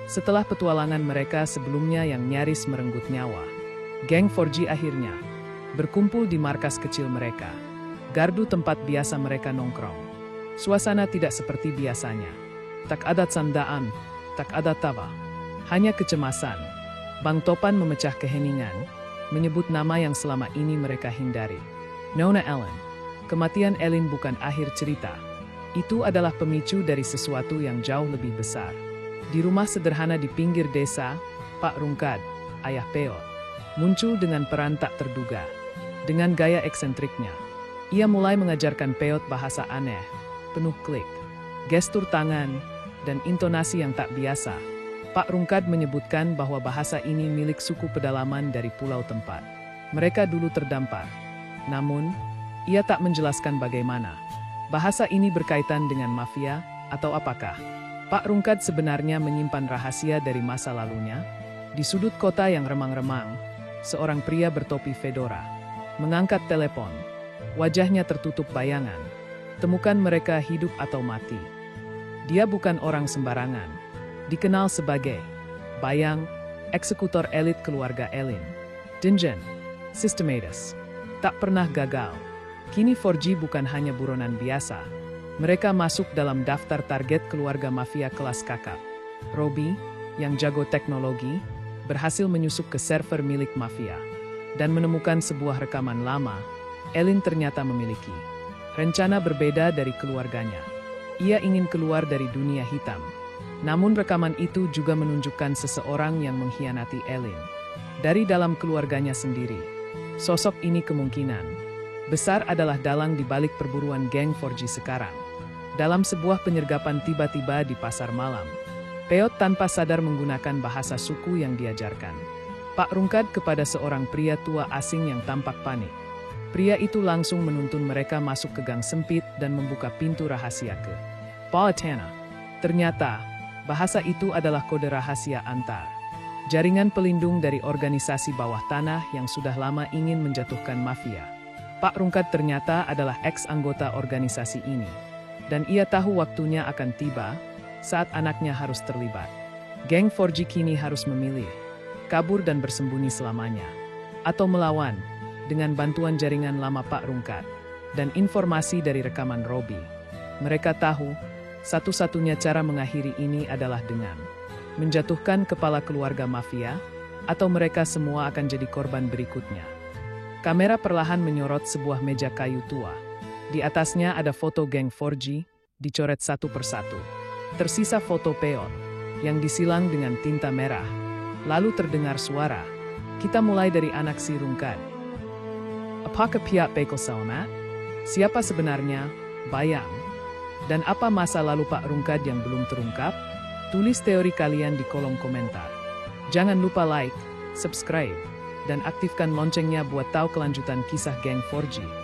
Setelah petualangan mereka sebelumnya yang nyaris merenggut nyawa, geng 4G akhirnya berkumpul di markas kecil mereka, gardu tempat biasa mereka nongkrong. Suasana tidak seperti biasanya. Tak ada candaan, tak ada tawa. Hanya kecemasan. Bang Topan memecah keheningan, menyebut nama yang selama ini mereka hindari. Nona Ellen. Kematian Ellen bukan akhir cerita. Itu adalah pemicu dari sesuatu yang jauh lebih besar. Di rumah sederhana di pinggir desa, Pak Rungkad, ayah Peot, muncul dengan peran tak terduga. Dengan gaya eksentriknya, ia mulai mengajarkan Peot bahasa aneh, penuh klik, gestur tangan, dan intonasi yang tak biasa. Pak Rungkad menyebutkan bahwa bahasa ini milik suku pedalaman dari pulau tempat. Mereka dulu terdampar. Namun, ia tak menjelaskan bagaimana. Bahasa ini berkaitan dengan mafia, atau apakah? Pak Rungkad sebenarnya menyimpan rahasia dari masa lalunya. Di sudut kota yang remang-remang, seorang pria bertopi fedora mengangkat telepon. Wajahnya tertutup bayangan. Temukan mereka hidup atau mati. Dia bukan orang sembarangan. Dikenal sebagai Bayang, eksekutor elit keluarga Ellen. Dinjen, Systematus. Tak pernah gagal. Kini 4G bukan hanya buronan biasa. Mereka masuk dalam daftar target keluarga mafia kelas kakap. Robi, yang jago teknologi, berhasil menyusup ke server milik mafia dan menemukan sebuah rekaman lama. Ellen ternyata memiliki rencana berbeda dari keluarganya. Ia ingin keluar dari dunia hitam. Namun rekaman itu juga menunjukkan seseorang yang mengkhianati Ellen. Dari dalam keluarganya sendiri. Sosok ini kemungkinan besar adalah dalang di balik perburuan geng 4G sekarang. Dalam sebuah penyergapan tiba-tiba di pasar malam, Peot tanpa sadar menggunakan bahasa suku yang diajarkan Pak Rungkad kepada seorang pria tua asing yang tampak panik. Pria itu langsung menuntun mereka masuk ke gang sempit dan membuka pintu rahasia ke Palatana. Ternyata, bahasa itu adalah kode rahasia antar jaringan pelindung dari organisasi bawah tanah yang sudah lama ingin menjatuhkan mafia. Pak Rungkad ternyata adalah ex-anggota organisasi ini. Dan ia tahu waktunya akan tiba saat anaknya harus terlibat. Geng 4G kini harus memilih, kabur dan bersembunyi selamanya, atau melawan dengan bantuan jaringan lama Pak Rungkad dan informasi dari rekaman Robi. Mereka tahu, satu-satunya cara mengakhiri ini adalah dengan menjatuhkan kepala keluarga mafia, atau mereka semua akan jadi korban berikutnya. Kamera perlahan menyorot sebuah meja kayu tua. Di atasnya ada foto geng 4G, dicoret satu persatu. Tersisa foto Peot, yang disilang dengan tinta merah. Lalu terdengar suara. Kita mulai dari anak si Rungkad. Apakah pihak Pekel Selamat? Siapa sebenarnya Bayang? Dan apa masa lalu Pak Rungkad yang belum terungkap? Tulis teori kalian di kolom komentar. Jangan lupa like, subscribe, dan aktifkan loncengnya buat tahu kelanjutan kisah geng 4G.